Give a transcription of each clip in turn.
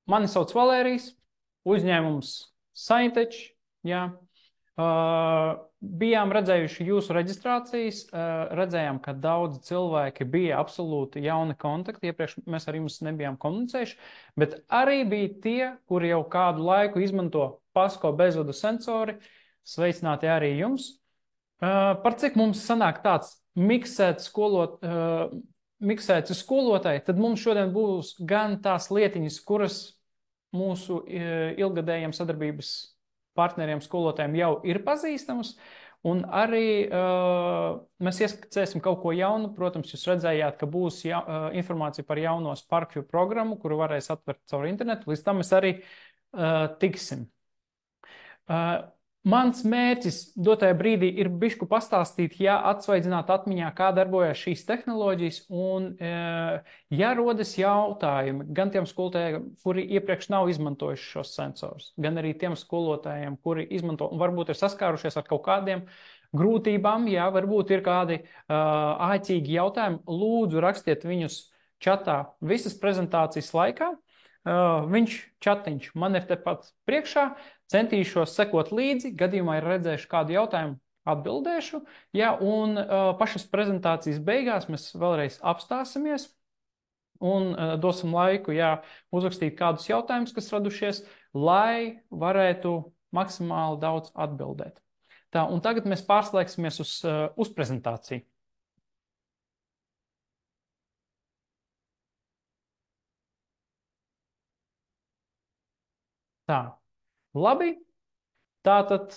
Mani sauc Valērijas, uzņēmums Saintech, jā. Bijām redzējuši jūsu reģistrācijas, redzējām, ka daudzi cilvēki bija absolūti jauni kontakti, iepriekš mēs ar jums nebijām komunicējuši, bet arī bija tie, kuri jau kādu laiku izmanto PASCO bezvadu sensori. Sveicināti arī jums. Par cik mums sanāk tāds miksēts skolotāji, tad mums šodien būs gan tās lietiņas, kuras mūsu ilgadējiem sadarbības partneriem, skolotājiem jau ir pazīstamas, un arī mēs ieskicēsim kaut ko jaunu. Protams, jūs redzējāt, ka būs informācija par jauno SparkView programmu, kuru varēs atvert caur internetu. Līdz tam mēs arī tiksim. Mans mērķis dotajā brīdī ir bišķi pastāstīt, atsvaidzināt atmiņā, kā darbojas šīs tehnoloģijas, un ja rodas jautājumi gan tiem skolotājiem, kuri iepriekš nav izmantojuši šos sensorus, gan arī tiem skolotājiem, kuri izmanto un varbūt ir saskārušies ar kaut kādiem grūtībām, varbūt ir kādi āķīgi jautājumi, lūdzu rakstiet viņus čatā visas prezentācijas laikā. Čatiņš man ir tepat priekšā, centīšos sekot līdzi, gadījumā ir redzējuši kādu jautājumu, atbildēšu, un pašas prezentācijas beigās mēs vēlreiz apstāsimies un dosim laiku, uzrakstīt kādus jautājumus, kas radušies, lai varētu maksimāli daudz atbildēt. Tā, un tagad mēs pārslēgsimies uz prezentāciju. Tā, labi. Tātad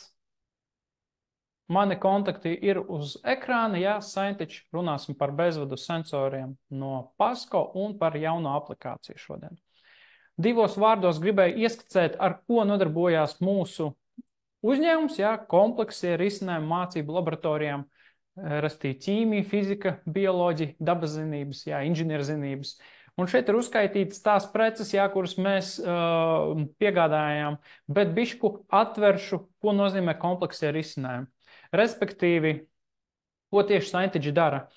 mani kontakti ir uz ekrāna, Saintech, runāsim par bezvadu sensoriem no PASCO un par jauno aplikāciju šodien. Divos vārdos gribēju ieskicēt, ar ko nodarbojās mūsu uzņēmums, kompleksie risinājumi mācību laboratorijām, restīvi ķīmija, fizika, bioloģija, dabaszinības, inženierzinības. Un šeit ir uzskaitītas tās preces, kuras mēs piegādājām, bet bišķu atveršu, ko nozīmē kompleksie risinājumi. Respektīvi, ko tieši Saintech dara?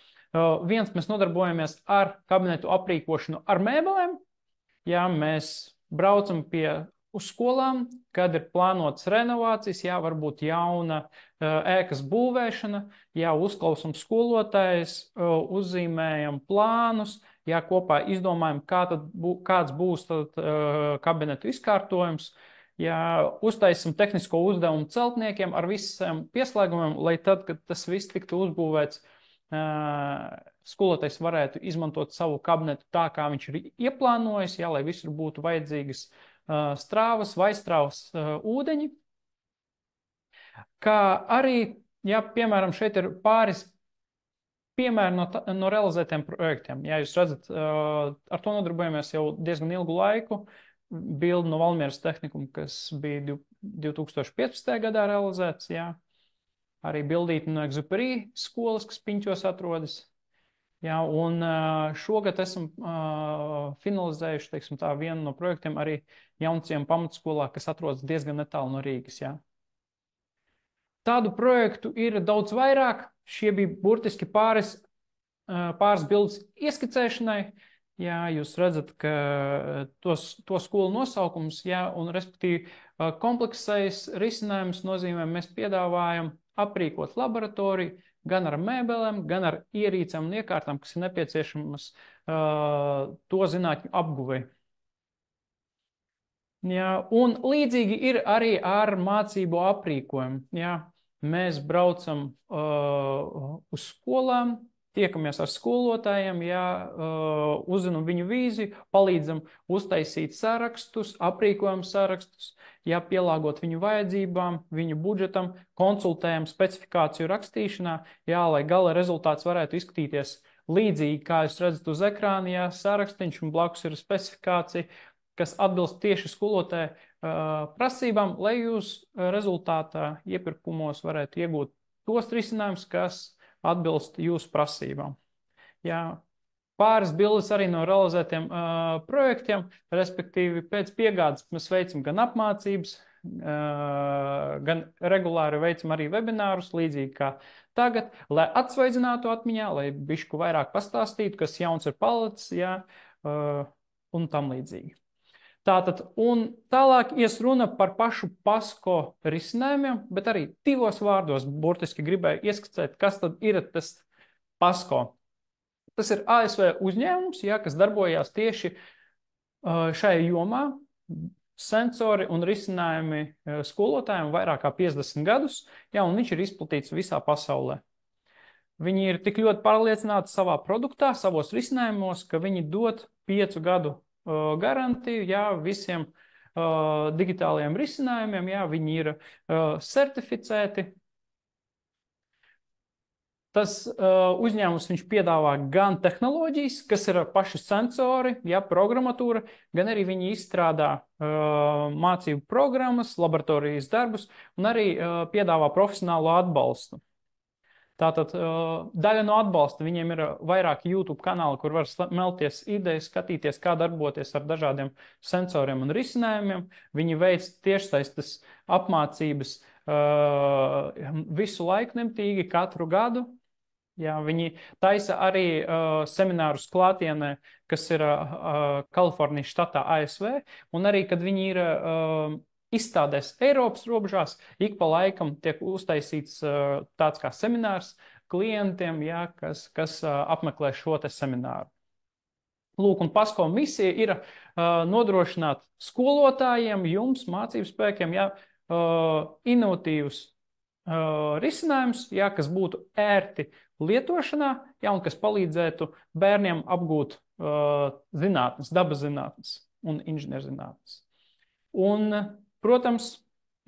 Viens, mēs nodarbojamies ar kabinetu aprīkošanu ar mēbelēm. Mēs braucam uz skolām, kad ir plānotas renovācijas, varbūt jauna ēkas būvēšana, uzklausam skolotājus, uzzīmējam plānus, kopā izdomājam, kāds būs kabinetu izkārtojums, uztaisam tehnisko uzdevumu celtniekiem ar visiem pieslēgumiem, lai tad, kad tas viss tiktu uzbūvēts, skolotājs varētu izmantot savu kabinetu tā, kā viņš ir ieplānojis, lai visur būtu vajadzīgas strāvas, vaļstrāvas, ūdeņi. Kā arī, piemēram, šeit ir pāris piemēri no realizētiem projektiem. Jūs redzat, ar to nodarbojamies jau diezgan ilgu laiku. Bildi no Valmieras tehnikuma, kas bija 2015. gadā realizēts. Arī bildīti no Exuperī skolas, kas Piņķos atrodas. Un šogad esam finalizējuši, teiksim tā, vienu no projektiem arī Jaunciema pamatskolā, kas atrodas diezgan netālu no Rīgas. Tādu projektu ir daudz vairāk. Šie bija burtiski pāris bildes ieskicēšanai. Jūs redzat, ka to skolu nosaukums, un respektīvi kompleksais risinājums nozīmē, mēs piedāvājam aprīkot laboratoriju gan ar mēbelēm, gan ar ierīcēm un iekārtām, kas ir nepieciešamas to zinātņu apguvei. Un līdzīgi ir arī ar mācību aprīkojumu. Mēs braucam uz skolām, tiekamies ar skolotājiem, uzzinām viņu vīziju, palīdzam uztaisīt sarakstus, aprīkojam sarakstus, pielāgot viņu vajadzībām, viņu budžetam, konsultējam specifikāciju rakstīšanā, lai gala rezultāts varētu izskatīties līdzīgi, kā jūs redzat uz ekrāna, sarakstīņš un blakus ir specifikācija, kas atbilst tieši skolotāju prasībām, lai jūs rezultātā iepirkumos varētu iegūt tos risinājumus, kas atbilst jūsu prasībām. Pāris bildes arī no realizētiem projektiem, respektīvi pēc piegādes mēs veicam gan apmācības, gan regulāri veicam arī webinārus, līdzīgi kā tagad, lai atsvaidzinātu atmiņā, lai bišķu vairāk pastāstītu, kas jauns ir palicis, un tam līdzīgi. Tātad, un tālāk ies runa par pašu PASCO risinājumiem, bet arī 2 vārdos burtiski gribēju ieskicēt, kas tad ir tas PASCO. Tas ir ASV uzņēmums, ja, kas darbojās tieši šajā jomā, sensori un risinājumi skolotājiem vairāk kā 50 gadus, ja, un viņš ir izplatīts visā pasaulē. Viņi ir tik ļoti pārliecināti savā produktā, savos risinājumos, ka viņi dod 5 gadu garantiju, ja, visiem digitālajiem risinājumiem, ja, viņi ir certificēti. Tas uzņēmums viņš piedāvā gan tehnoloģijas, kas ir paši sensori, ja, programmatūra, gan arī viņi izstrādā mācību programmas, laboratorijas darbus un arī piedāvā profesionālu atbalstu. Tātad daļa no atbalsta viņiem ir vairāki YouTube kanāli, kur var melties idejas, skatīties, kā darboties ar dažādiem sensoriem un risinājumiem. Viņi veic tiešsaistes apmācības visu laiku nemitīgi, katru gadu. Jā, viņi taisa arī seminārus klātienē, kas ir Kalifornijas štatā ASV, un arī, kad viņi ir izstādēs Eiropas robežās, ik pa laikam tiek uztaisīts tāds kā seminārs klientiem, jā, kas apmeklē šo te semināru. Lūk, un PASCO misija ir nodrošināt skolotājiem, jums, mācību spēkiem, jā, inovatīvus risinājums, jā, kas būtu ērti lietošanā, jā, un kas palīdzētu bērniem apgūt zinātnes, dabas zinātnes un inženierzinātnes. Un, protams,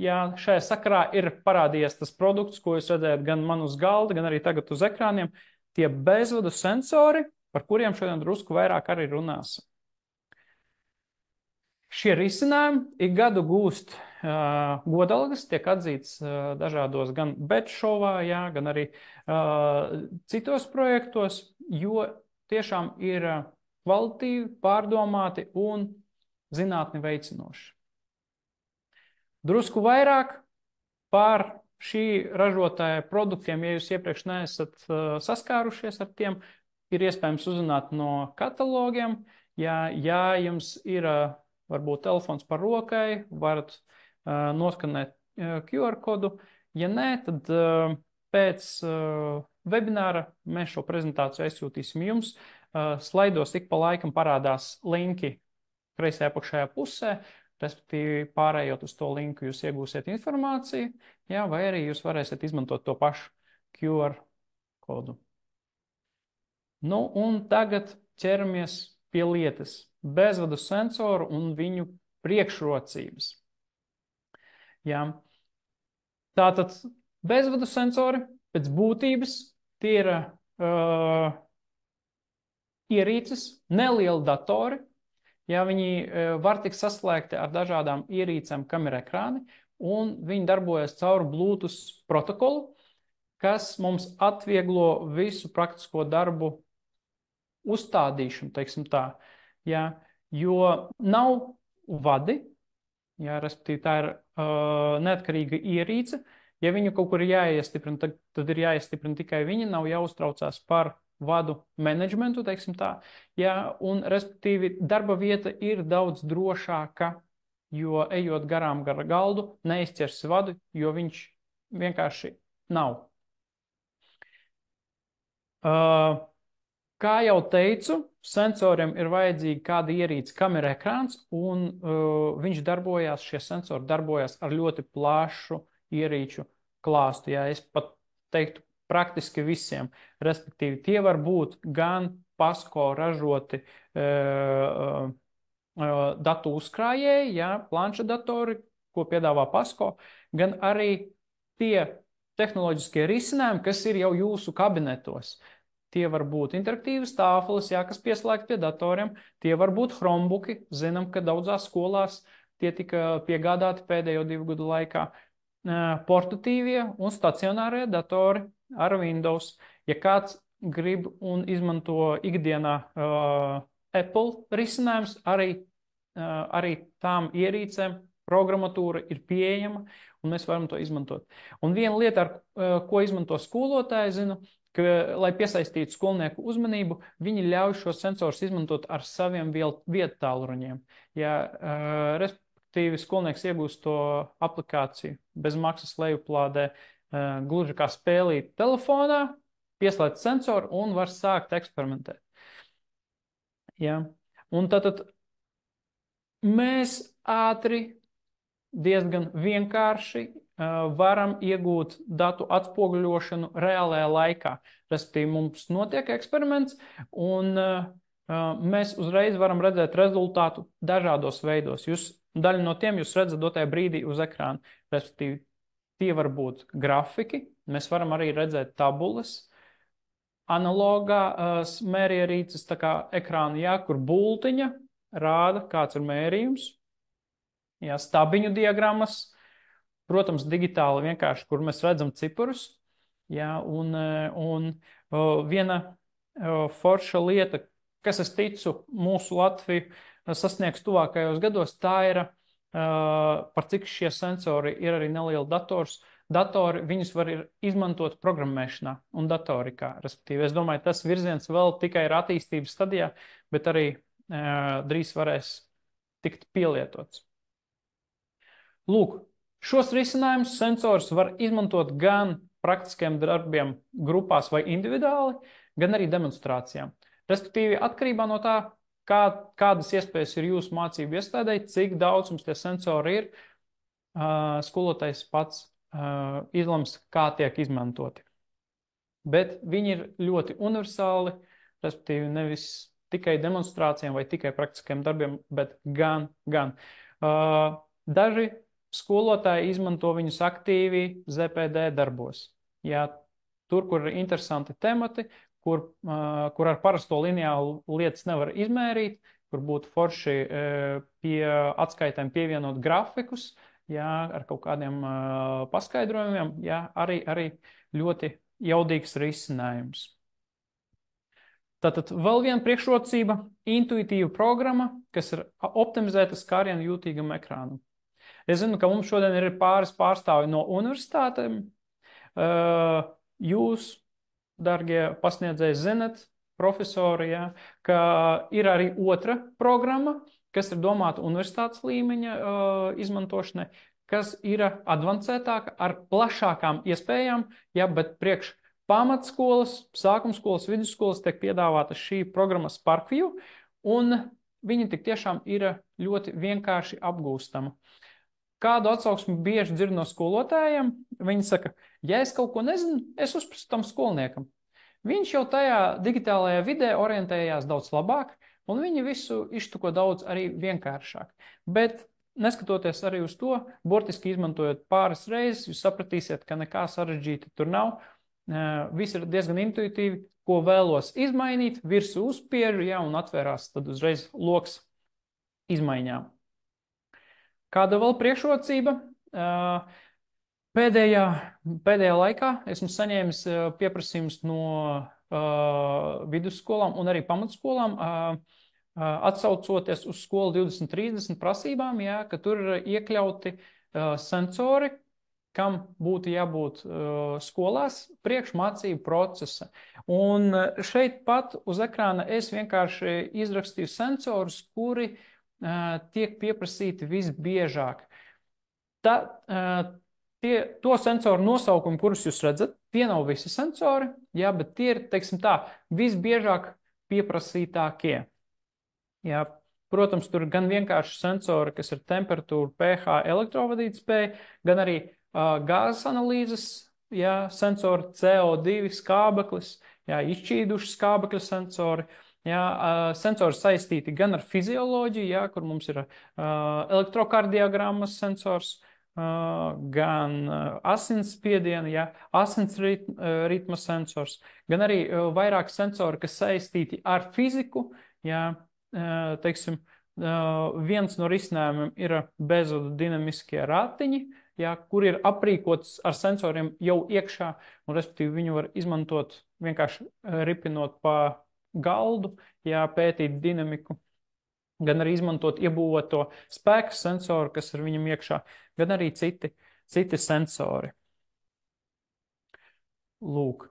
jā, šajā sakarā ir parādījies tas produkts, ko jūs redzējat gan man uz galda, gan arī tagad uz ekrāniem, tie bezvadu sensori, par kuriem šodien drusku vairāk arī runāsim. Šie risinājumi ik gadu gūst godalgas, tiek atzīts dažādos gan betšovā, jā, gan arī citos projektos, jo tiešām ir kvalitīvi, pārdomāti un zinātni veicinoši. Drusku vairāk par šī ražotāja produktiem, ja jūs iepriekš neesat saskārušies ar tiem, ir iespējams uzzināt no katalogiem. Ja jums ir varbūt telefons par rokai, varat noskanēt QR kodu. Ja nē, tad pēc webināra mēs šo prezentāciju aizsūtīsim jums. Slaidos ik pa laikam parādās linki kreisajā apakšējā pusē, respektīvi pārējot uz to linku jūs iegūsiet informāciju, jā, vai arī jūs varēsiet izmantot to pašu QR kodu. Nu, un tagad ķeramies pie lietas. Bezvadu sensoru un viņu priekšrocības. Jā. Tātad bezvadu sensori pēc būtības tie ir ierīces, nelieli datori. Jā, viņi var tikt saslēgti ar dažādām ierīcēm, kam ir ekrāni, un viņi darbojas caur Bluetooth protokolu, kas mums atvieglo visu praktisko darbu uzstādīšanu, teiksim tā. Jā, jo nav vadi, jā, respektīvi tā ir neatkarīga ierīce. Ja viņu kaut kur ir jāiestiprina, tad ir jāiestiprina tikai viņa, nav jāuztraucās par vadu menedžmentu, teiksim tā. Jā, un respektīvi darba vieta ir daudz drošāka, jo ejot garām gar galdu, neizķersi vadu, jo viņš vienkārši nav. Kā jau teicu, sensoriem ir vajadzīga kāda ierīce, kam ir ekrāns, un viņš darbojās, šie sensori darbojās ar ļoti plašu ierīču klāstu. Jā, es pat teiktu praktiski visiem. Respektīvi, tie var būt gan PASCO ražoti datu uzkrājēji, jā, planšetdatori, ko piedāvā PASCO, gan arī tie tehnoloģiskie risinājumi, kas ir jau jūsu kabinetos. Tie var būt interaktīvas tāfeles, jā, kas pieslēgt pie datoriem. Tie var būt Chromebooki. Zinām, ka daudzās skolās tie tika piegādāti pēdējo 2 gadu laikā. Portatīvie un stacionārie datori ar Windows. Ja kāds grib un izmanto ikdienā Apple risinājums, arī tām ierīcēm programmatūra ir pieejama, un mēs varam to izmantot. Un viena lieta, ar ko izmanto skolotāji, zinu, lai piesaistītu skolnieku uzmanību, viņi ļauj šo sensorus izmantot ar saviem vietu tālruņiem. Ja, respektīvi, skolnieks iegūst to aplikāciju bez maksas lejuplādē, gluži kā spēlīt telefonā, pieslēdz sensoru un var sākt eksperimentēt. Ja. Un tātad mēs ātri, diezgan vienkārši varam iegūt datu atspoguļošanu reālajā laikā. Respektīvi, mums notiek eksperiments, un mēs uzreiz varam redzēt rezultātu dažādos veidos. Daļu no tiem jūs redzat dotajā brīdī uz ekrāna. Respektīvi, tie var būt grafiki, mēs varam arī redzēt tabulas, analogās mērierīces, tā kā ekrāna, jā, kur bultiņa rāda, kāds ir mērījums, jā, stabiņu diagrammas, protams, digitāli vienkārši, kur mēs redzam ciparus, jā, un viena forša lieta, kas, es ticu, mūsu Latviju sasniegs tuvākajos gados, tā ir, par cik šie sensori ir arī nelieli datori, viņus var izmantot programmēšanā un datorikā. Respektīvi, es domāju, tas virziens vēl tikai ir attīstības stadijā, bet arī drīz varēs tikt pielietots. Lūk, šos risinājumus sensors var izmantot gan praktiskiem darbiem grupās vai individuāli, gan arī demonstrācijām. Respektīvi, atkarībā no tā, kādas iespējas ir jūsu mācību iestādē, cik daudz mums tie sensori ir, skolotājs pats izlems, kā tiek izmantoti. Bet viņi ir ļoti universāli, respektīvi nevis tikai demonstrācijām vai tikai praktiskiem darbiem, bet gan. Daži skolotāji izmanto viņus aktīvi ZPD darbos. Jā, tur, kur ir interesanti temati, kur ar parasto lineālu lietas nevar izmērīt, kur būtu forši pie atskaitēm pievienot grafikus, jā, ar kaut kādiem paskaidrojumiem, jā, arī ļoti jaudīgs risinājums. Tātad vēl viena priekšrocība – intuitīva programma, kas ir optimizēta skārienu jūtīgam ekrānam. Es zinu, ka mums šodien ir pāris pārstāvi no universitātēm. Jūs, dargie pasniedzēji, zinat, profesori, jā, ka ir arī otra programma, kas ir domāta universitātes līmeņa izmantošanai, kas ir advancētāka ar plašākām iespējām, jā, bet priekš pamatskolas, sākumskolas, vidusskolas tiek piedāvāta šī programma SparkView, un viņa tik tiešām ir ļoti vienkārši apgūstama. Kādu atsauksmi bieži dzird no skolotājiem? Viņi saka, ja es kaut ko nezinu, es uzprasu tam skolniekam. Viņš jau tajā digitālajā vidē orientējās daudz labāk, un viņi visu iztuko daudz arī vienkāršāk. Bet, neskatoties arī uz to, burtiski izmantojot pāris reizes, jūs sapratīsiet, ka nekā sarežģīta tur nav. Viss ir diezgan intuitīvi, ko vēlos izmainīt, virsu uzspiežu, jā, un atvērās tad uzreiz loks izmaiņām. Kāda vēl priekšrocība? Pēdējā laikā esmu saņēmis pieprasījumus no vidusskolām un arī pamatskolām, atsaucoties uz skolu 2030 prasībām, jā, ka tur ir iekļauti sensori, kam būtu jābūt skolās priekšmācību procesa. Un šeit pat uz ekrāna es vienkārši izrakstīju sensorus, kuri tiek pieprasīti visbiežāk. To sensoru nosaukumi, kurus jūs redzat, tie nav visi sensori, jā, bet tie ir, teiksim tā, visbiežāk pieprasītākie. Jā, protams, tur gan vienkārši sensori, kas ir temperatūra, pH, elektrovadītspēja, gan arī gāzes analīzes, jā, sensori, CO2 skābeklis, jā, izšķīduši skābekļa sensori. Jā, sensori saistīti gan ar fizioloģiju, jā, kur mums ir elektrokardiogrammas sensors, gan asinsspiediena, jā, asins ritma sensors, gan arī vairāk sensori, kas saistīti ar fiziku. Jā, teiksim, viens no risinājumiem ir bezvadu dinamiskie ratiņi, jā, kur ir aprīkots ar sensoriem jau iekšā, un respektīvi viņu var izmantot vienkārši ripinot pa galdu, jā, pētīt dinamiku, gan arī izmantot iebūvēto spēku sensoru, kas ir viņam iekšā, gan arī citi sensori. Lūk.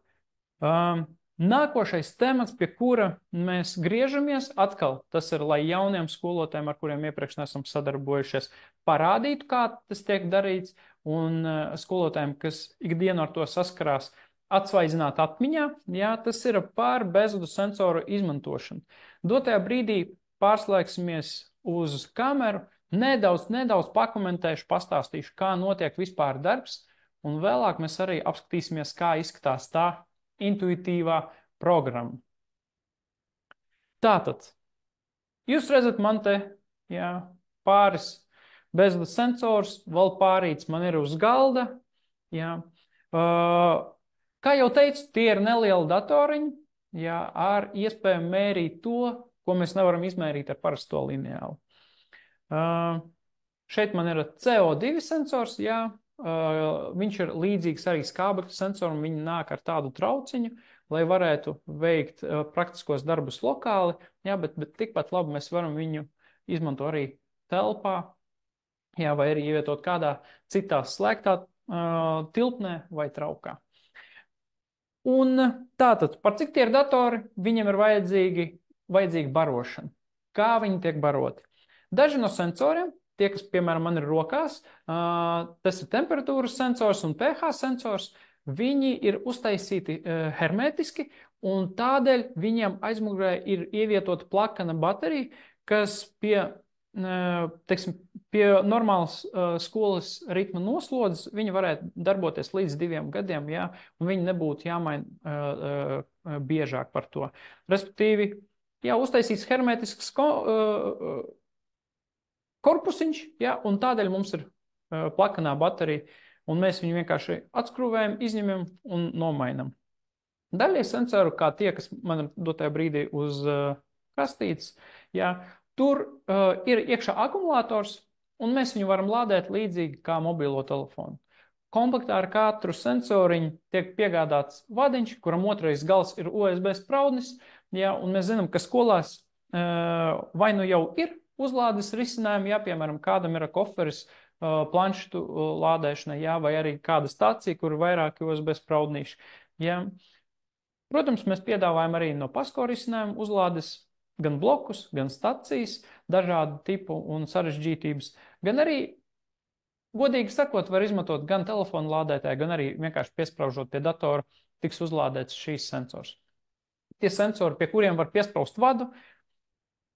Nākošais temats, pie kura mēs griežamies, atkal tas ir, lai jauniem skolotājiem, ar kuriem iepriekš nesam sadarbojušies, parādītu, kā tas tiek darīts, un skolotājiem, kas ikdienu ar to saskarās, atsvaidzināt atmiņā, jā, tas ir par bezvadu sensoru izmantošanu. Dotajā brīdī pārslēgsimies uz kameru, nedaudz pakomentēšu, pastāstīšu, kā notiek vispār darbs, un vēlāk mēs arī apskatīsimies, kā izskatās tā intuitīvā programma. Tātad, jūs redzat man te, jā, pāris bezvadu sensors, vēl pārīts man ir uz galda, jā. Kā jau teicu, tie ir nelieli datoriņi, jā, ar iespēju mērīt to, ko mēs nevaram izmērīt ar parasto lineālu. Šeit man ir CO2 sensors, jā, viņš ir līdzīgs arī skābekļa sensoram, viņi nāk ar tādu trauciņu, lai varētu veikt praktiskos darbus lokāli, jā, bet tikpat labi mēs varam viņu izmantot arī telpā, jā, vai arī ievietot kādā citā slēgtā tilpnē vai traukā. Un tātad, par cik tie ir datori, viņiem ir vajadzīga barošana. Kā viņi tiek baroti? Daži no sensoriem, tie, kas, piemēram, man ir rokās, tas ir temperatūras sensors un pH sensors, viņi ir uztaisīti hermetiski, un tādēļ viņiem aizmugurē ir ievietota plakana baterija, kas pie normālas skolas ritma noslodzes, viņi varētu darboties līdz 2 gadiem, jā, un viņi nebūtu jāmaina biežāk par to. Respektīvi, jā, uztaisīts hermetisks korpusiņš, ja, un tādēļ mums ir plakanā baterija, un mēs viņu vienkārši atskrūvējam, izņemam un nomainam. Daļai sensoru, kā tie, kas man ir dotajā brīdī uz kastītes, ja, tur ir iekšā akumulators, un mēs viņu varam lādēt līdzīgi kā mobilo telefonu. Komplektā ar katru sensoriņu tiek piegādāts vadiņš, kuram otrais gals ir USB spraudnis, ja, un mēs zinām, ka skolās vai nu jau ir uzlādes risinājumi, jā, piemēram, kādam ir koferis planšetu lādēšanai, jā, vai arī kāda stacija, kur ir vairāki USB spraudnīši. Jā. Protams, mēs piedāvājam arī no PASCO risinājumu uzlādes gan blokus, gan stacijas, dažādu tipu un sarežģītības, gan arī, godīgi sakot, var izmantot gan telefonu lādētāju, gan arī vienkārši piespraužot pie datora, tiks uzlādēts šīs sensors. Tie sensori, pie kuriem var piespraust vadu,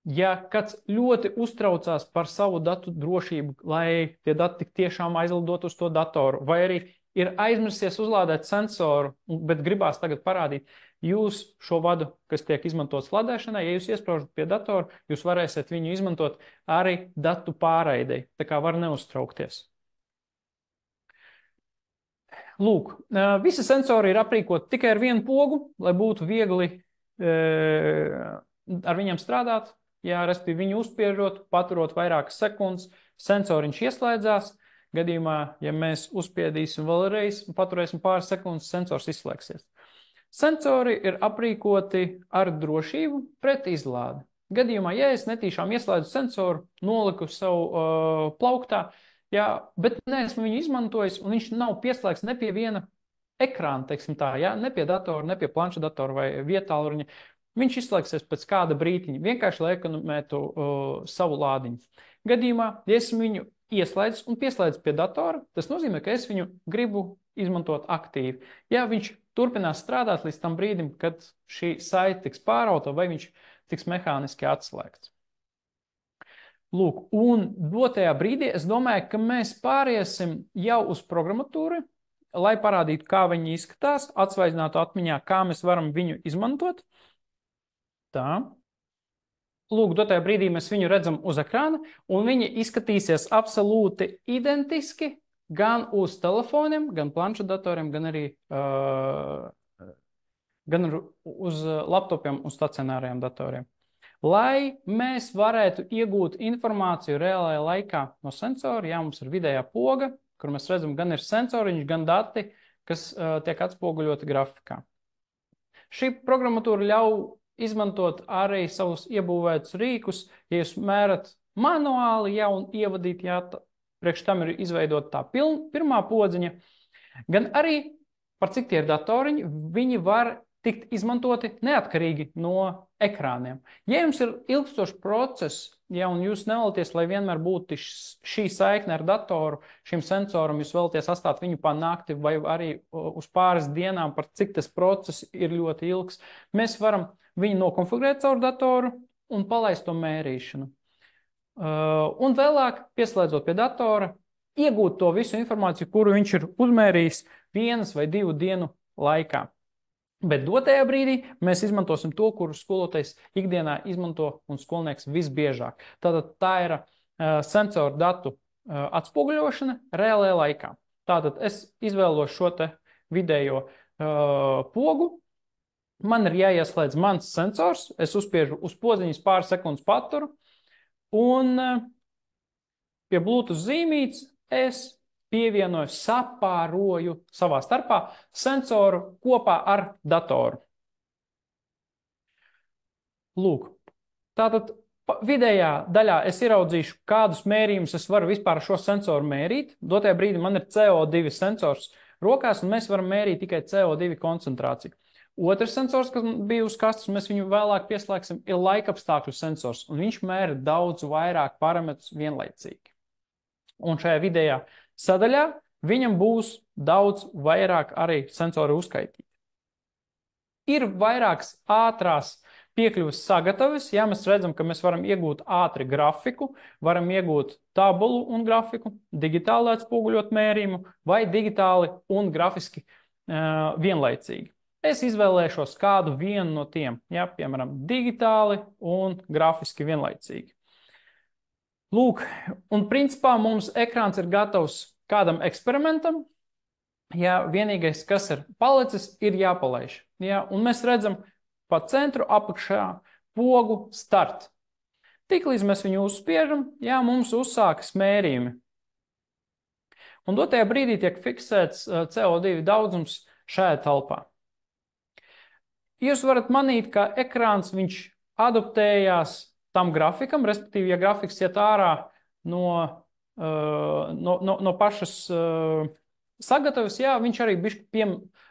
ja kāds ļoti uztraucās par savu datu drošību, lai tie dati tik tiešām aizlidot uz to datoru, vai arī ir aizmirsies uzlādēt sensoru, bet gribās tagad parādīt, jūs šo vadu, kas tiek izmantots lādēšanai, ja jūs iespraužat pie datoru, jūs varēsiet viņu izmantot arī datu pārraidei, tā kā var neuztraukties. Lūk, visi sensori ir aprīkoti tikai ar vienu pogu, lai būtu viegli ar viņiem strādāt. Jā, respektīvi viņu uzspiežot, paturot vairākas sekundes, sensoriņš ieslēdzās. Gadījumā, ja mēs uzspiedīsim vēlreiz un paturēsim pāris sekundes, sensors izslēgsies. Sensori ir aprīkoti ar drošību pret izlādi. Gadījumā, ja es netīšām ieslēdzu sensoru, noliku savu plauktā, jā, bet neesmu viņu izmantojis, un viņš nav pieslēgts ne pie viena ekrāna, teiksim tā, jā, ne pie datora, ne pie planšetdatora vai vietālruņa. Viņš izslēgsies pēc kāda brītiņa, vienkārši lai ekonomētu savu lādiņu. Gadījumā, ja esmu viņu ieslēdzis un pieslēdzis pie datora, tas nozīmē, ka es viņu gribu izmantot aktīvi. Ja viņš turpinās strādāt līdz tam brīdim, kad šī saite tiks pārauta vai viņš tiks mehāniski atslēgts. Lūk, un dotajā brīdī es domāju, ka mēs pāriesim jau uz programmatūru, lai parādītu, kā viņi izskatās, atsvaidzinātu atmiņā, kā mēs varam viņu izmantot. Tā. Lūk, dotajā brīdī mēs viņu redzam uz ekrāna, un viņi izskatīsies absolūti identiski gan uz telefoniem, gan planšetdatoriem, gan arī gan uz laptopiem un stacionāriem datoriem. Lai mēs varētu iegūt informāciju reālajā laikā no sensora, jā, mums ir vidējā poga, kur mēs redzam, gan ir sensoriņš, gan dati, kas tiek atspoguļoti grafikā. Šī programmatūra ļauj izmantot arī savus iebūvētus rīkus, ja jūs mērat manuāli, jā, un ievadīt, jā, priekš tam ir izveidot tā pirmā podziņa, gan arī, par cik tie ir datoriņi, viņi var tikt izmantoti neatkarīgi no ekrāniem. Ja jums ir ilgstošs process, ja, un jūs nevēlaties, lai vienmēr būtu šī saikne ar datoru, šim sensoram, jūs vēlaties atstāt viņu pa nakti vai arī uz pāris dienām, par cik tas process ir ļoti ilgs, mēs varam viņu nokonfigurēt caur datoru un palaist to mērīšanu. Un vēlāk, pieslēdzot pie datora, iegūt to visu informāciju, kuru viņš ir uzmērījis 1 vai 2 dienu laikā. Bet dotajā brīdī mēs izmantosim to, kuru skolotājs ikdienā izmanto un skolnieks visbiežāk. Tātad tā ir sensoru datu atspoguļošana reālajā laikā. Tātad es izvēlos šo te vidējo pogu. Man ir jāieslēdz mans sensors. Es uzspiežu uz podziņas pāris sekundes paturu. Un pie Bluetooth zīmītes es pievienoju, sapāroju savā starpā sensoru kopā ar datoru. Lūk, tātad vidējā daļā es ieraudzīšu, kādus mērījumus es varu vispār šo sensoru mērīt. Dotajā brīdī man ir CO2 sensors rokās, un mēs varam mērīt tikai CO2 koncentrāciju. Otrs sensors, kas bija uz kastes, mēs viņu vēlāk pieslēgsim, ir laikapstākļu sensors, un viņš mēra daudz vairāk parametrus vienlaicīgi. Un šajā vidējā sadaļā viņam būs daudz vairāk arī sensori uzskaitīti. Ir vairākas ātrās piekļuves sagatavas. Ja mēs redzam, ka mēs varam iegūt ātri grafiku, varam iegūt tabulu un grafiku, digitāli atspoguļot mērījumu vai digitāli un grafiski vienlaicīgi. Es izvēlēšos kādu vienu no tiem, ja, piemēram, digitāli un grafiski vienlaicīgi. Lūk, un principā mums ekrāns ir gatavs kādam eksperimentam. Ja, vienīgais, kas ir palicis, ir jāpalaiž. Ja, un mēs redzam pa centru apakšā pogu start. Tiklīdz mēs viņu uzspiežam, ja, mums uzsākas mērījumi. Un dotajā brīdī tiek fiksēts CO2 daudzums šajā telpā. Jūs varat manīt, ka ekrāns viņš adaptējās tam grafikam, respektīvi, ja grafiks iet ārā no pašas sagatavas, jā, viņš arī bišķi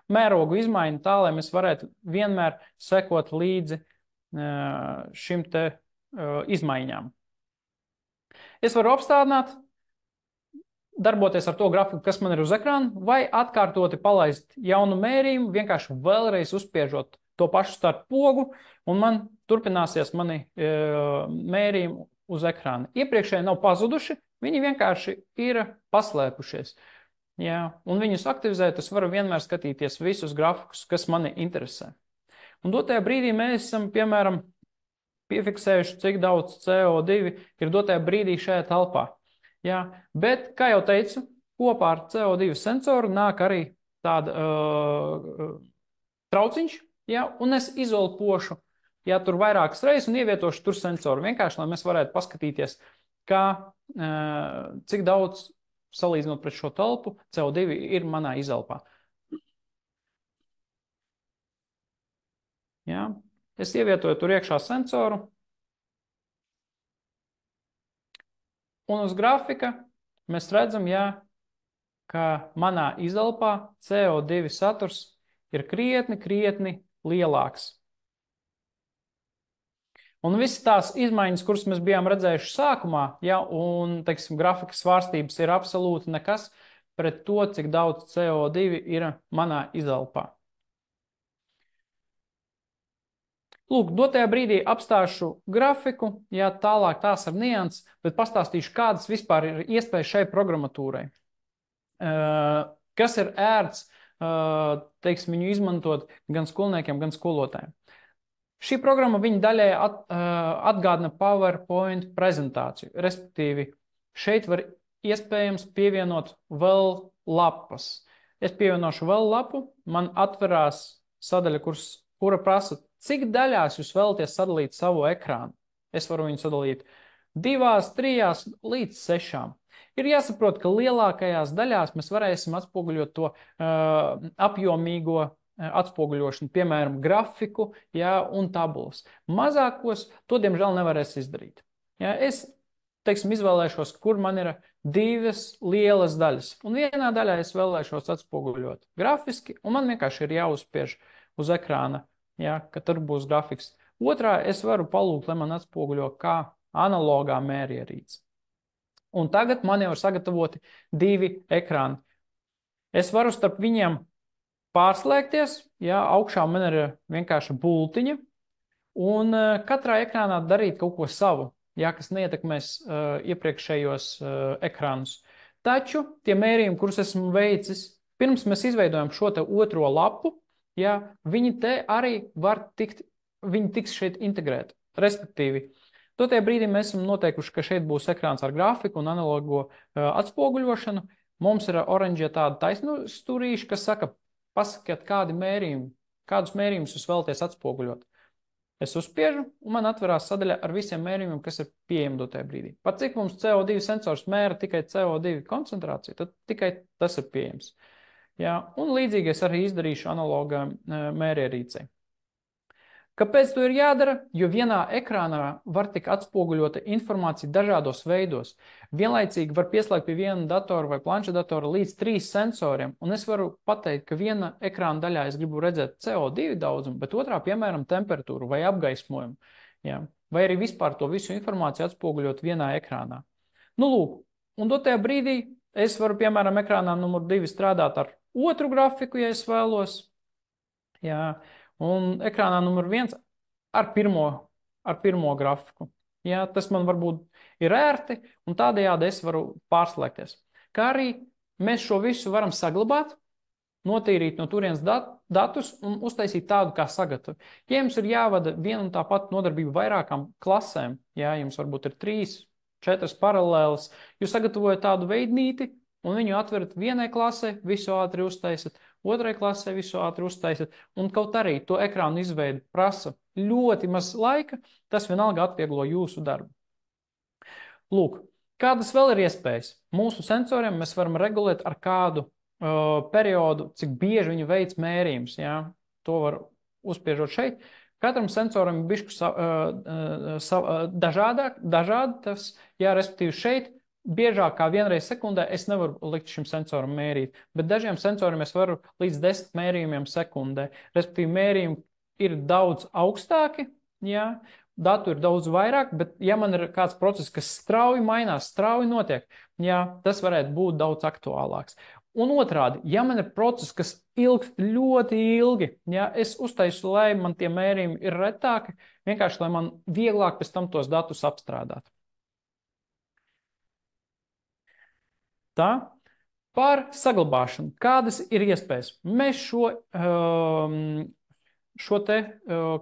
mērogu izmaina tā, lai mēs varētu vienmēr sekot līdzi šim te izmaiņām. Es varu apstādināt, darboties ar to grafiku, kas man ir uz ekrāna, vai atkārtoti palaist jaunu mērījumu, vienkārši vēlreiz uzspiežot to pašu starp pogu, un man turpināsies mani mērījumi uz ekrāna. Iepriekšēji nav pazuduši, viņi vienkārši ir paslēpušies. Jā, un viņus aktivizēt, es varu vienmēr skatīties visus grafikus, kas mani interesē. Un dotajā brīdī mēs esam, piemēram, piefiksējuši, cik daudz CO2 ir dotajā brīdī šajā telpā. Jā, bet, kā jau teicu, kopā ar CO2 sensoru nāk arī tāda trauciņš, jā, un es izolpošu, ja tur vairākas reizes un ievietošu tur sensoru. Vienkārši, lai mēs varētu paskatīties, kā, cik daudz salīdzinot pret šo telpu, CO2 ir manā izelpā. Jā, es ievietoju tur iekšā sensoru. Un uz grafika mēs redzam, jā, ka manā izelpā CO2 saturs ir krietni lielāks. Un visas tās izmaiņas, kuras mēs bijām redzējuši sākumā, ja, un, teiksim, grafikas svārstības ir absolūti nekas pret to, cik daudz CO2 ir manā izelpā. Lūk, dotajā brīdī apstāšu grafiku, ja tālāk tās ar nianses, bet pastāstīšu, kādas vispār ir iespējas šai programmatūrai. Kas ir ērts, teiksim, viņu izmantot gan skolniekiem, gan skolotājiem. Šī programma viņa daļai atgādina PowerPoint prezentāciju, respektīvi šeit var iespējams pievienot vēl lapas. Es pievienošu vēl lapu, man atverās sadaļa, kura prasa, cik daļās jūs vēlaties sadalīt savu ekrānu. Es varu viņu sadalīt 2, 3 līdz 6. Ir jāsaprot, ka lielākajās daļās mēs varēsim atspoguļot to apjomīgo atspoguļošanu, piemēram, grafiku, jā, un tabulas. Mazākos to, diemžēl, nevarēs izdarīt. Jā, es, teiksim, izvēlēšos, kur man ir 2 lielas daļas. Un vienā daļā es vēlēšos atspoguļot grafiski, un man vienkārši ir jāuzspiež uz ekrāna, ja, ka tur būs grafiks. Otrā es varu palūgt, lai man atspoguļo kā analogā mērierīce. Un tagad man jau ir sagatavoti 2 ekrāni. Es varu starp viņiem pārslēgties, ja augšā man ir vienkārši bultiņa, un katrā ekrānā darīt kaut ko savu, ja, kas neietekmēs iepriekšējos ekrānus. Taču tie mērījumi, kurus esmu veicis, pirms mēs izveidojam šo te otro lapu, ja, viņi te arī var tikt, viņi tiks šeit integrēti. Respektīvi, dotajā brīdī mēs esam noteikuši, ka šeit būs ekrāns ar grafiku un analogo atspoguļošanu. Mums ir oranžie tādi taisnstūrīši, kas saka, pasakiet, kādi mērījumi, kādus mērījumus jūs vēlaties atspoguļot. Es uzspiežu, un man atverās sadaļa ar visiem mērījumiem, kas ir pieejami dotajā brīdī. Pat cik mums CO2 sensors mēra tikai CO2 koncentrāciju, tad tikai tas ir pieejams. Jā, un līdzīgi es arī izdarīšu analogā mērierīcei. Kāpēc to ir jādara? Jo vienā ekrānā var tik atspoguļota informācija dažādos veidos. Vienlaicīgi var pieslēgt pie viena datora vai planšetdatora līdz 3 sensoriem, un es varu pateikt, ka viena ekrāna daļā es gribu redzēt CO2 daudzumu, bet otrā, piemēram, temperatūru vai apgaismojumu. Ja? Vai arī vispār to visu informāciju atspoguļot vienā ekrānā. Nu, lūk, un dotajā brīdī es varu, piemēram, ekrānā numur 2 strādāt ar otru grafiku, ja es vēlos. Jā. Un ekrānā numur 1 ar pirmo grafiku. Ja, tas man varbūt ir ērti, un tādējādi es varu pārslēgties. Kā arī mēs šo visu varam saglabāt, notīrīt no turienes datus un uztaisīt tādu kā sagatavu. Ja jums ir jāvada viena un tā pati nodarbība vairākām klasēm, ja jums varbūt ir 3, 4 paralēlas, jūs sagatavojat tādu veidnīti un viņu atverat vienai klasē, visu ātri uztaisat, otrai klasē visu ātri uztaisat, un kaut arī to ekrānu izveidi prasa ļoti maz laika, tas vienalga atvieglo jūsu darbu. Lūk, kādas vēl ir iespējas? Mūsu sensoriem mēs varam regulēt ar kādu periodu, cik bieži viņi veic mērījumus. Ja? To var uzspiežot šeit. Katram sensoram ir bišķi dažādi tas, ja, respektīvi šeit, biežāk kā vienreiz sekundē es nevaru likt šim sensoram mērīt, bet dažiem sensoriem es varu līdz 10 mērījumiem sekundē. Respektīvi, mērījumi ir daudz augstāki, jā, datu ir daudz vairāk, bet ja man ir kāds process, kas strauji mainās, strauji notiek, jā, tas varētu būt daudz aktuālāks. Un otrādi, ja man ir process, kas ilgst ļoti ilgi, ja es uztaisu, lai man tie mērījumi ir retāki, vienkārši, lai man vieglāk pēc tam tos datus apstrādāt. Tā, par saglabāšanu. Kādas ir iespējas? Mēs šo te,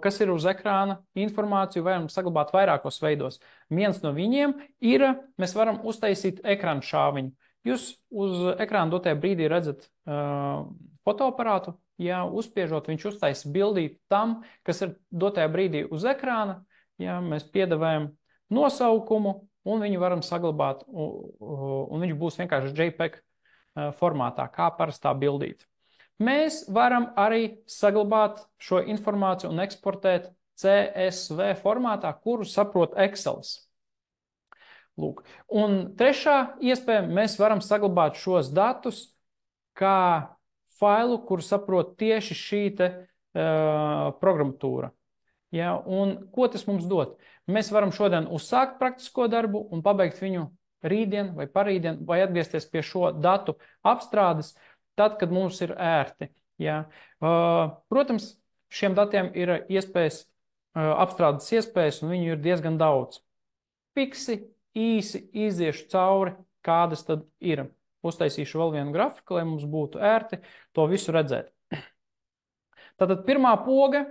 kas ir uz ekrāna informāciju, varam saglabāt vairākos veidos. Viens no viņiem ir, mēs varam uztaisīt ekrāna šāviņu. Jūs uz ekrāna dotajā brīdī redzat fotoaparātu, ja uzspiežot, viņš uztaisa bildīt tam, kas ir dotajā brīdī uz ekrāna, ja mēs piedevējam nosaukumu, un viņu varam saglabāt, un viņš būs vienkārši JPEG formātā, kā parastā bildīte. Mēs varam arī saglabāt šo informāciju un eksportēt CSV formātā, kuru saprot Excels. Lūk. Un trešā iespēja, mēs varam saglabāt šos datus kā failu, kuru saprot tieši šī te programmatūra. Ja, un ko tas mums dod? Mēs varam šodien uzsākt praktisko darbu un pabeigt viņu rītdien vai parītdien, vai atgriezties pie šo datu apstrādes, tad, kad mums ir ērti. Ja. Protams, šiem datiem ir iespējas, apstrādes iespējas, un viņu ir diezgan daudz. Fiksi, īsi iziešu cauri, kādas tad ir. Uztaisīšu vēl vienu grafiku, lai mums būtu ērti to visu redzēt. Tātad pirmā poga,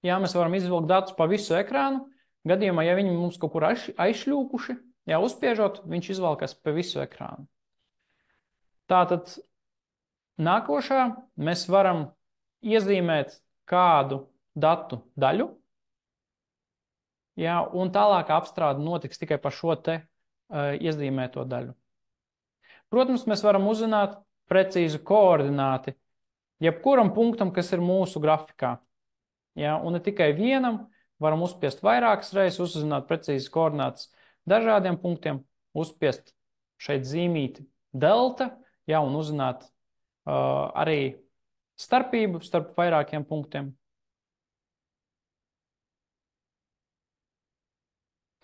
ja mēs varam izvilkt datus pa visu ekrānu, gadījumā, ja viņi mums kaut kur aizšļūkuši, ja uzspiežot, viņš izvalkas pa visu ekrānu. Tātad nākošā mēs varam iezīmēt kādu datu daļu, ja, un tālāk apstrāde notiks tikai par šo te iezīmēto daļu. Protams, mēs varam uzzināt precīzu koordināti jebkuram punktam, kas ir mūsu grafikā. Ja, un ne tikai vienam, varam uzspiest vairākas reizes, uzzināt precīzes koordinātas dažādiem punktiem, uzspiest šeit zīmīti delta, ja, un uzzināt arī starpību starp vairākiem punktiem.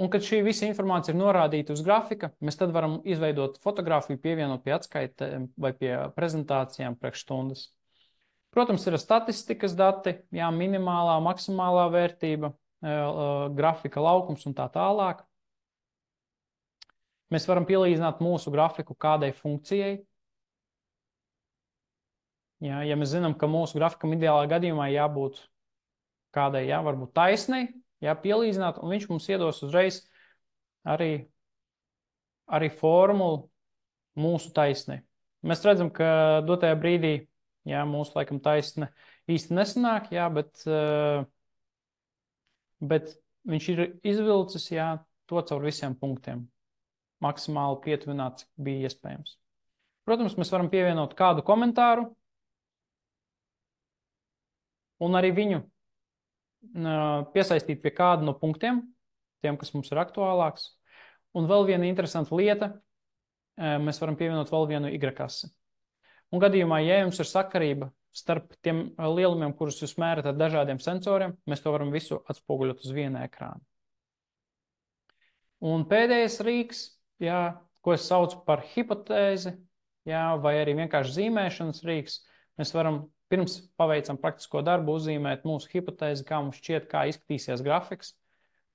Un, kad šī visa informācija ir norādīta uz grafika, mēs tad varam izveidot fotografiju, pievienot pie atskaitēm vai pie prezentācijām priekšstundas. Protams, ir statistikas dati, jā, minimālā, maksimālā vērtība, grafika laukums un tā tālāk. Mēs varam pielīdzināt mūsu grafiku kādai funkcijai. Jā, ja mēs zinām, ka mūsu grafikam ideālā gadījumā jābūt kādai, jā, varbūt taisnai, jā, pielīdzināt, un viņš mums iedos uzreiz arī formulu mūsu taisnai. Mēs redzam, ka dotajā brīdī, jā, mūsu laikam taisne īsti nesanāk, jā, bet viņš ir izvilcis, jā, to caur visiem punktiem. Maksimāli pietuvināt, cik bija iespējams. Protams, mēs varam pievienot kādu komentāru un arī viņu piesaistīt pie kāda no punktiem, tiem, kas mums ir aktuālāks. Un vēl viena interesanta lieta, mēs varam pievienot vēl vienu Y-kasi. Un gadījumā, ja jums ir sakarība starp tiem lielumiem, kurus jūs mērat ar dažādiem sensoriem, mēs to varam visu atspoguļot uz viena ekrāna. Un pēdējais rīks, jā, ko es saucu par hipotēzi, jā, vai arī vienkārši zīmēšanas rīks, mēs varam pirms paveicam praktisko darbu uzzīmēt mūsu hipotēzi, kā mums šķiet, kā izskatīsies grafiks,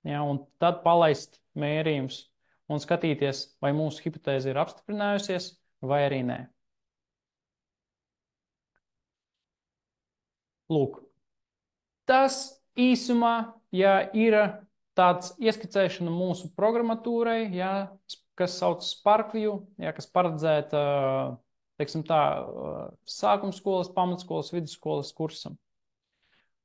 jā, un tad palaist mērījums un skatīties, vai mūsu hipotēze ir apstiprinājusies vai arī nē. Lūk, tas īsumā, ja ir tāds ieskicēšana mūsu programmatūrai, jā, kas sauc SparkView, jā, kas paredzēta, teiksim tā, sākumskolas, pamatskolas, vidusskolas kursam.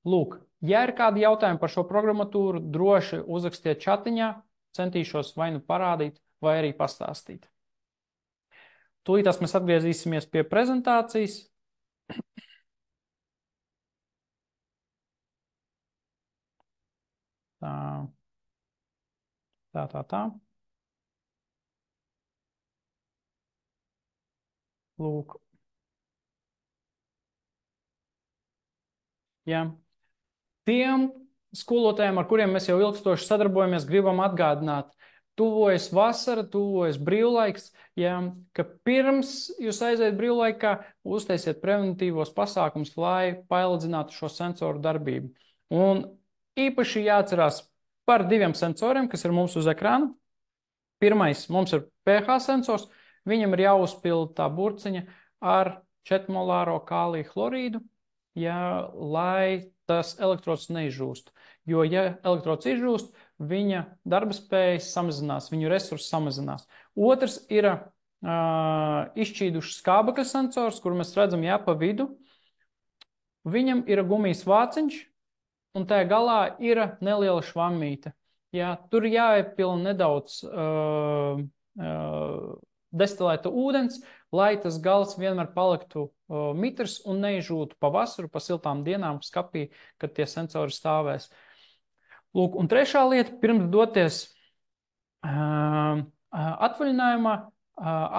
Lūk, ja ir kādi jautājumi par šo programmatūru, droši uzrakstiet čatiņā, centīšos vai nu parādīt, vai arī pastāstīt. Tūlītās mēs atgriezīsimies pie prezentācijas. Tā. Lūk. Jā. Tiem skolotājiem, ar kuriem mēs jau ilgstoši sadarbojamies, gribam atgādināt, tuvojas vasara, tuvojas brīvlaiks, jā, ka pirms jūs aiziet brīvlaikā, uztaisiet preventīvos pasākums, lai paildzinātu šo sensoru darbību. Un īpaši jāatcerās par diviem sensoriem, kas ir mums uz ekrāna. Pirmais mums ir pH sensors, viņam ir jāuzpilda tā burciņa ar 4-molāro kālija chlorīdu, jā, lai tas elektrods neizžūst. Jo, ja elektrods izžūst, viņa darba spējas samazinās, viņu resursi samazinās. Otrs ir izšķīdušs skābekļa sensors, kur mēs redzam, jā, pa vidu. Viņam ir gumijas vāciņš, un tajā galā ir neliela švammīte. Jā, tur jāiepila nedaudz destilēta ūdens, lai tas gals vienmēr paliktu mitrs un neizžūtu pa vasaru, pa siltām dienām skapī, kad tie sensori stāvēs. Lūk, un trešā lieta, pirms doties atvaļinājumā,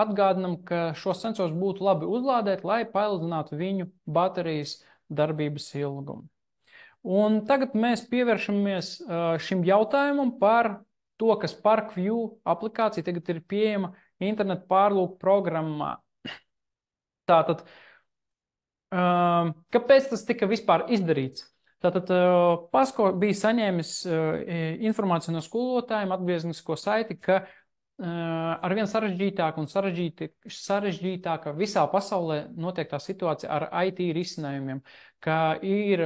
atgādinam, ka šo sensors būtu labi uzlādēt, lai paildzinātu viņu baterijas darbības ilgumu. Un tagad mēs pievēršamies šim jautājumam par to, ka SparkView aplikācija tagad ir pieejama internetu pārlūku programmā. Tātad, kāpēc tas tika vispār izdarīts? Tātad PASCO bija saņēmis informāciju no skolotājiem, atgrieznisko saiti, ka arvien sarežģītāk un sarežģītāka visā pasaulē notiek tā situācija ar IT risinājumiem, ka ir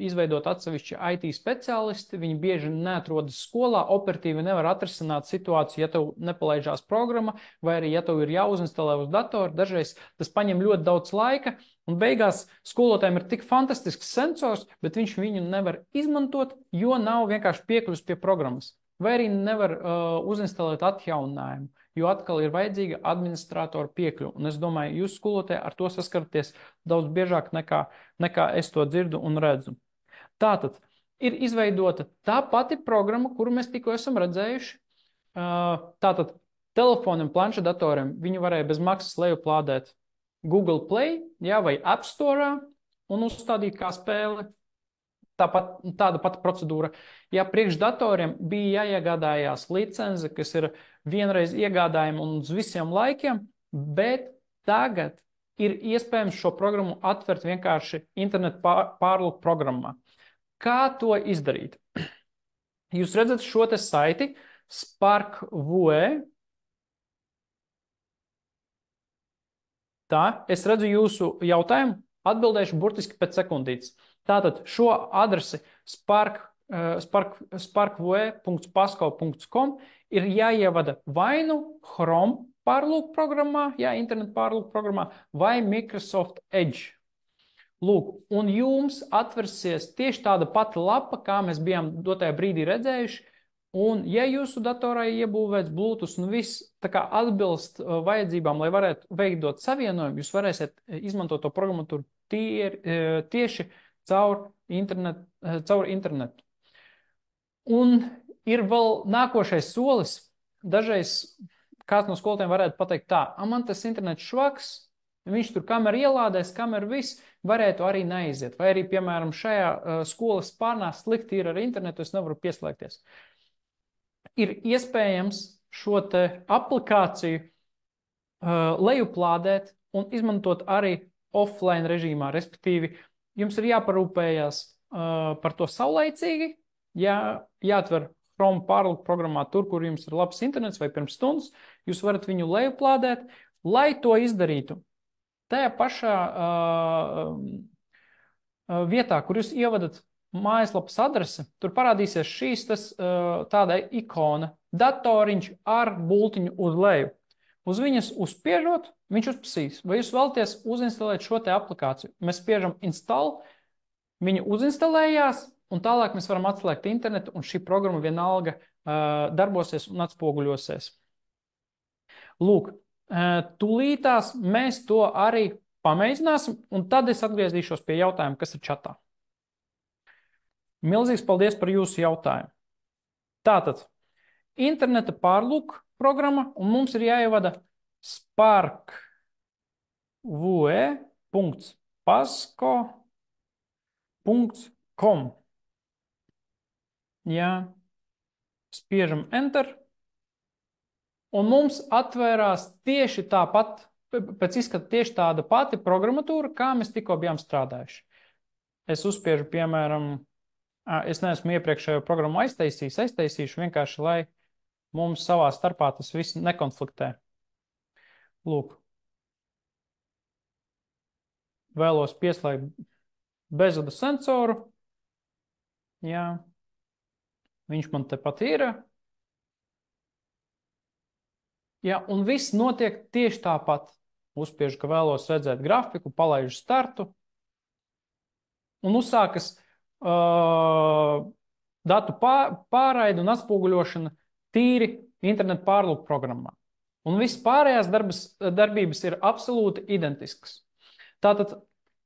izveidot atsevišķi IT speciālisti, viņi bieži neatrodas skolā, operatīvi nevar atrisināt situāciju, ja tev nepalaižās programma, vai arī, ja tev ir jāuzinstalē uz datoru, dažreiz tas paņem ļoti daudz laika, un beigās skolotājiem ir tik fantastisks sensors, bet viņš viņu nevar izmantot, jo nav vienkārši piekļuvis pie programmas. Vai arī nevar uzinstalēt atjauninājumu, jo atkal ir vajadzīga administratora piekļuva. Un es domāju, jūs skolotāji ar to saskaraties daudz biežāk nekā es to dzirdu un redzu. Tātad ir izveidota tā pati programma, kuru mēs tikko esam redzējuši. Tātad telefoniem, planšetdatoriem viņi varēja bez maksas lejuplādēt Google Play, jā, vai App Store un uzstādīt kā spēli. tāda pati procedūra. Ja priekšdatoriem bija jāiegādājās licence, kas ir vienreiz iegādājama un uz visiem laikiem, bet tagad ir iespējams šo programmu atvert vienkārši internetu pārlūku programmā. Kā to izdarīt? Jūs redzat šo te saiti SparkVue. Tā, es redzu jūsu jautājumu, atbildēšu burtiski pēc sekundītes. Tātad šo adresi sparkvue.pasko.com ir jāievada vai nu Chrome pārlūku programmā, internetu pārlūku programmā, vai Microsoft Edge. Lūk, un jums atversies tieši tāda pati lapa, kā mēs bijām dotajā brīdī redzējuši, un ja jūsu datorā iebūvēts Bluetooth un viss tā kā atbilst vajadzībām, lai varētu veidot savienojumu, jūs varēsiet izmantot to programmatūru tieši caur internetu. Un ir vēl nākošais solis. Dažreiz kāds no skolotājiem varētu pateikt tā, man tas internets švaks, viņš tur kamēr ielādēs, kamēr viss varētu arī neiziet. Vai arī, piemēram, šajā skolas pārnā slikti ir ar internetu, es nevaru pieslēgties. Ir iespējams šo te aplikāciju lejuplādēt un izmantot arī offline režīmā, respektīvi, jums ir jāparūpējas par to saulaicīgi, jāatver Chrome pārlūku programmā tur, kur jums ir labs internets vai pirms stundas, jūs varat viņu lejuplādēt, lai to izdarītu. Tajā pašā vietā, kur jūs ievadat mājaslapas adrese, tur parādīsies šīs tāda ikona, datoriņš ar bultiņu uz leju. Uz viņas uzspiežot, viņš uzprasīs, vai jūs vēlaties uzinstalēt šo te aplikāciju. Mēs spiežam install, viņa uzinstalējās, un tālāk mēs varam atslēgt internetu, un šī programma vienalga darbosies un atspoguļosies. Lūk, tūlītās mēs to arī pamēģināsim, un tad es atgriezīšos pie jautājuma, kas ir čatā. Milzīgs paldies par jūsu jautājumu. Tātad, interneta pārlūk programma, un mums ir jāievada sparkvue.pasko.com. Jā, spiežam enter, un mums atvērās tieši tāpat, pēc izskata tieši tāda pati programmatūra, kā mēs tikko bijām strādājuši. Es uzspiežu, piemēram, es neesmu iepriekšējo programmu aiztaisīšu vienkārši, lai mums savā starpā tas viss nekonfliktē. Lūk. Vēlos pieslēgt bezvadu sensoru. Jā. Viņš man tepat ir. Jā, un viss notiek tieši tāpat. Uzspiežu, ka vēlos redzēt grafiku, palaižu startu. Un uzsākas datu pārraide un atspoguļošana tīri internetu pārlūku programmā. Un viss pārējās darbības ir absolūti identiskas. Tātad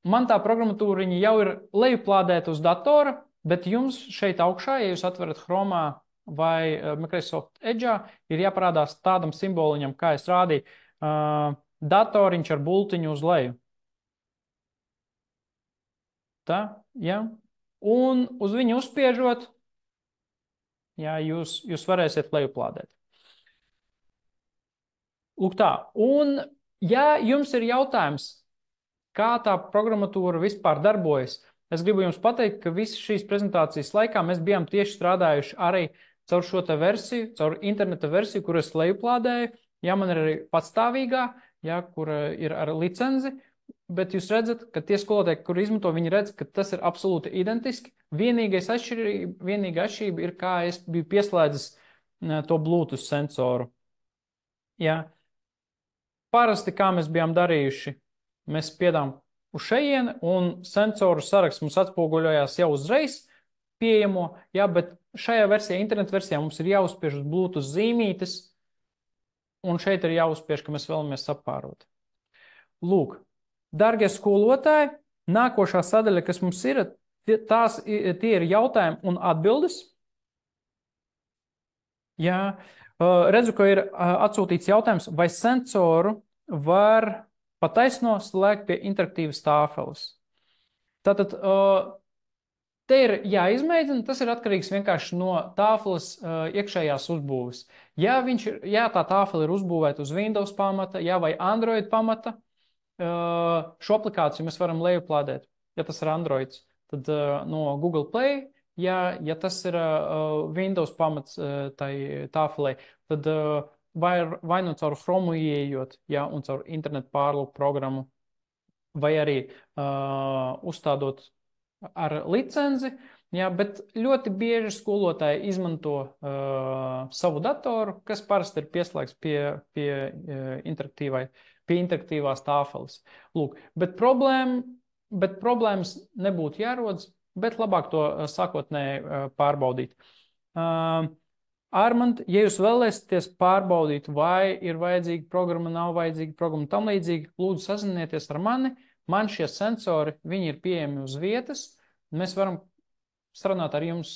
man tā programmatūriņa jau ir lejuplādēta uz datora, bet jums šeit augšā, ja jūs atverat Chromā vai Microsoft Edge'ā, ir jāparādās tādam simboliņam, kā es rādīju, datoriņš ar bultiņu uz leju. Tā, jā. Un uz viņu uzspiežot, jā, jūs varēsiet lejuplādēt. Lūk tā. Un, ja jums ir jautājums, kā tā programmatūra vispār darbojas, es gribu jums pateikt, ka visas šīs prezentācijas laikā mēs bijām tieši strādājuši arī caur šo te versiju, caur interneta versiju, kur es lejuplādēju. Jā, man ir arī patstāvīgā, jā, kur ir ar licenzi. Bet jūs redzat, ka tie skolotāji, kur izmanto, viņi redz, ka tas ir absolūti identiski. Vienīga atšķirība ir, kā es biju pieslēdzis to Bluetooth sensoru. Jā. Parasti, kā mēs bijām darījuši, mēs spiedām uz šejieni, un sensoru saraksts mums atspoguļojās jau uzreiz pieejamo, jā, bet šajā versijā, internetu versijā, mums ir jāuzspiež uz Bluetooth zīmītes, un šeit ir jāuzspiež, ka mēs vēlamies sapārot. Lūk. Dargie skolotāji, nākošā sadaļa, kas mums ir, tie ir jautājumi un atbildes. Jā, redzu, ka ir atsūtīts jautājums, vai sensoru var pa taisno slēgt pie interaktīvas tāfeles. Tātad Te ir jāizmēģina, tas ir atkarīgs vienkārši no tāfeles iekšējās uzbūves. Ja tā tāfele ir uzbūvēta uz Windows pamata, vai Android pamata, šo aplikāciju mēs varam lejuplādēt, ja tas ir Androids, tad no Google Play, ja tas ir Windows pamats tai tāfelē, tad vai nu caur Chromu ieejot, un caur internetu pārlūku programmu, vai arī uzstādot ar licenci, bet ļoti bieži skolotāji izmanto savu datoru, kas parasti ir pieslēgts pie interaktīvās tāfeles. Lūk, bet problēmas nebūtu jārodas, bet labāk to sākotnēji pārbaudīt. Armand, ja jūs vēlaties pārbaudīt, vai ir vajadzīga programma, nav vajadzīga programma, tam līdzīgi, lūdzu sazinieties ar mani. Man šie sensori, viņi ir pieejami uz vietas. Mēs varam strādāt ar jums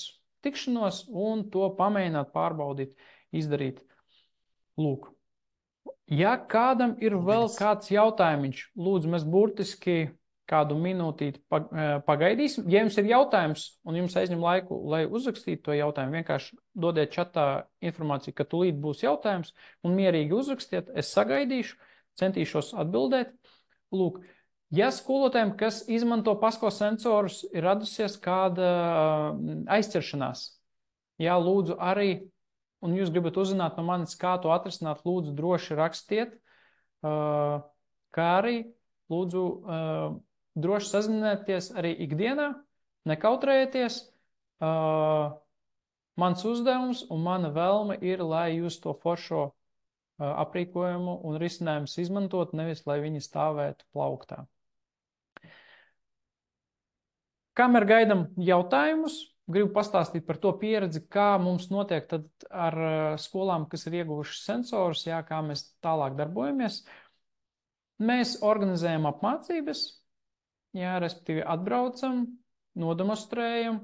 tikšanos un to pamēģināt, pārbaudīt, izdarīt. Lūk. Ja kādam ir vēl kāds jautājums, lūdzu, mēs burtiski kādu minūtīti pagaidīsim. Ja jums ir jautājums un jums aizņem laiku, lai uzrakstītu to jautājumu, vienkārši dodiet čatā informāciju, ka tūlīt būs jautājums un mierīgi uzrakstiet. Es sagaidīšu, centīšos atbildēt. Lūk, ja skolotājiem, kas izmanto PASCO sensorus, ir radusies kāda aizķeršanās, lūdzu arī, un jūs gribat uzzināt no manis, kā to atrisināt, lūdzu droši rakstiet, kā arī lūdzu droši sazinieties arī ikdienā, nekautrējieties. Mans uzdevums un mana vēlme ir, lai jūs to foršo aprīkojumu un risinājumus izmantot, nevis lai viņi stāvētu plauktā. Kamēr gaidam jautājumus, gribu pastāstīt par to pieredzi, kā mums notiek tad ar skolām, kas ir ieguvušas sensorus, kā mēs tālāk darbojamies. Mēs organizējam apmācības, respektīvi atbraucam, nodemonstrējam,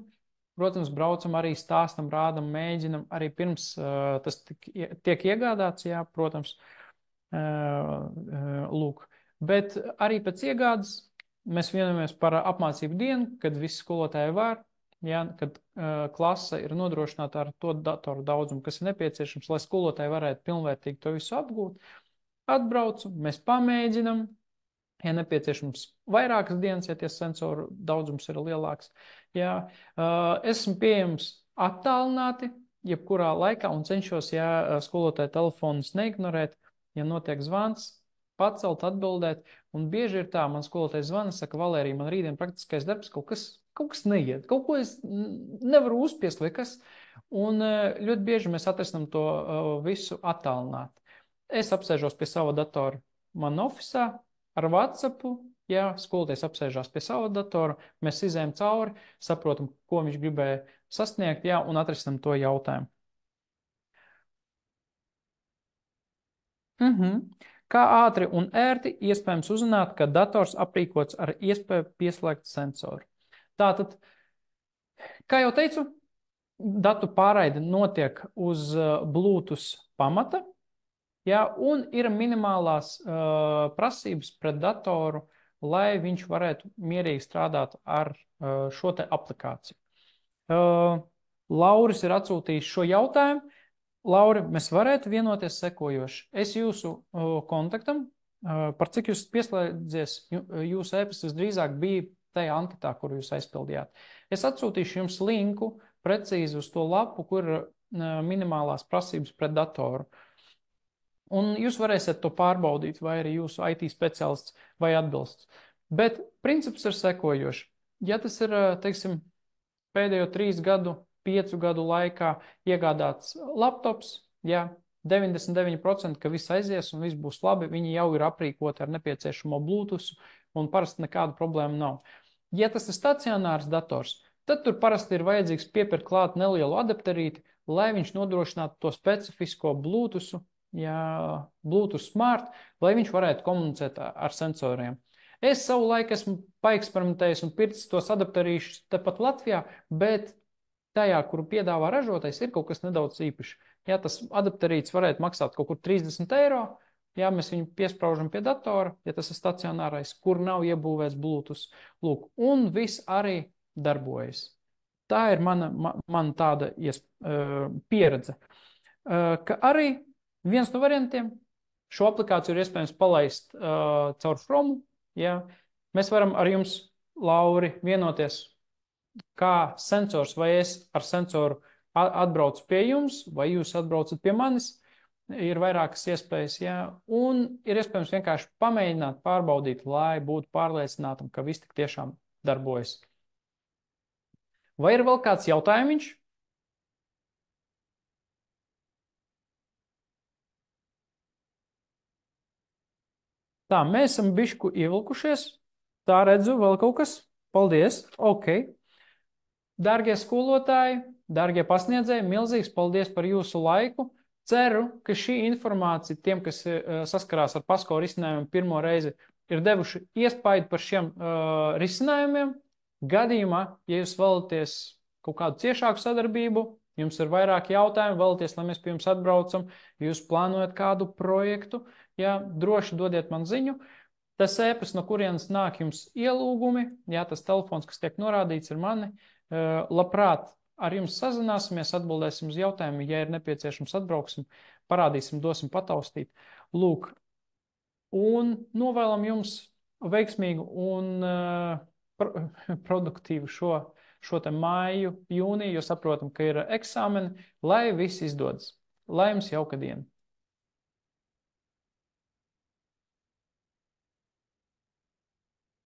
protams, braucam arī stāstam, rādam, mēģinam, arī pirms tas tiek iegādāts, protams, lūk. Bet arī pēc iegādes mēs vienojamies par apmācību dienu, kad visi skolotāji var, kad klase ir nodrošināta ar to datoru daudzumu, kas ir nepieciešams, lai skolotāji varētu pilnvērtīgi to visu apgūt. Atbraucu, mēs pamēģinam, ja nepieciešams vairākas dienas, ja tie sensoru daudzums ir lielāks. Esmu pieejams attālināti, jebkurā laikā, un cenšos, skolotāju telefonus neignorēt, ja notiek zvans, pacelt, atbildēt, un bieži ir tā, man skolotājs zvana, saka, Valērija, man rītdien praktiskais darbs, kaut kas neiet, kaut ko es nevaru uzspiest vai kas, un ļoti bieži mēs atrisinām to visu attālināt. Es apsēžos pie sava datora man ofisā, ar WhatsAppu, skolotājs apsēžās pie sava datora, mēs izējam cauri, saprotam, ko viņš gribēja sasniegt, un atrisinām to jautājumu. Kā ātri un ērti iespējams uzzināt, ka dators aprīkots ar iespēju pieslēgt sensoru. Tātad, kā jau teicu, datu pārraide notiek uz Bluetooth pamata, un ir minimālās prasības pret datoru, lai viņš varētu mierīgi strādāt ar šo te aplikāciju. Lauris ir atsūtījis šo jautājumu. Lauri, mēs varētu vienoties sekojoši. Es jūsu kontaktam, par cik jūs pieslēdzies, jūsu e-pasts visdrīzāk bija tajā anketā, kuru jūs aizpildījāt. Es atsūtīšu jums linku precīzi uz to lapu, kur ir minimālās prasības pret datoru. Un jūs varēsiet to pārbaudīt, vai arī jūsu IT speciālists vai atbilsts. Bet princips ir sekojošs. Ja tas ir, teiksim, pēdējo 3 gadu, 5 gadu laikā iegādāts laptops, 99%, ka viss aizies un viss būs labi, viņi jau ir aprīkoti ar nepieciešamo Bluetooth un parasti nekāda problēma nav. Ja tas ir stacionārs dators, tad tur parasti ir vajadzīgs piepirkt klāt nelielu adapterīti, lai viņš nodrošinātu to specifisko Bluetooth, Bluetooth Smart, lai viņš varētu komunicēt ar sensoriem. Es savu laiku esmu paeksperimentējis un pircis tos adapterīšus tepat Latvijā, bet tajā, kuru piedāvā ražotājs, ir kaut kas nedaudz īpašs. Tas adapterīts varētu maksāt kaut kur 30 eiro, mēs viņu piespraužam pie datora, ja tas ir stacionārais, kur nav iebūvēts Bluetooth. Lūk, un viss arī darbojas. Tā ir mana tāda pieredze. Ka arī viens no variantiem šo aplikāciju ir iespējams palaist caur Chrome. Ja? Mēs varam ar jums, Lauri, vienoties, kā sensors, vai es ar sensoru atbraucu pie jums, vai jūs atbraucat pie manis. Ir vairākas iespējas, ja? Un ir iespējams vienkārši pamēģināt, pārbaudīt, lai būtu pārliecinātam, ka viss tik tiešām darbojas. Vai ir vēl kāds jautājumiņš? Tā, mēs esam bišku ievilkušies. Tā redzu, vēl kaut kas. Paldies. Ok. Dārgie skolotāji, dārgie pasniedzēji, milzīgs paldies par jūsu laiku. Ceru, ka šī informācija tiem, kas saskarās ar PASCO risinājumu pirmo reizi, ir devuši iespaidu par šiem risinājumiem. Gadījumā, ja jūs vēlaties kaut kādu ciešāku sadarbību, jums ir vairāki jautājumi, vēlaties, lai mēs pie jums atbraucam, jūs plānojat kādu projektu, ja, droši dodiet man ziņu. Tas ēpas, no kurienes nāk jums ielūgumi, ja, tas telefons, kas tiek norādīts, ir mani. Labprāt, ar jums sazināsimies, atbildēsim uz jautājumu, ja ir nepieciešams atbrauksim, parādīsim, dosim pataustīt. Lūk, un novēlam jums veiksmīgu un produktīvu šo te māju, jūniju, jo saprotam, ka ir eksāmeni, lai viss izdodas. Lai jums jauka diena!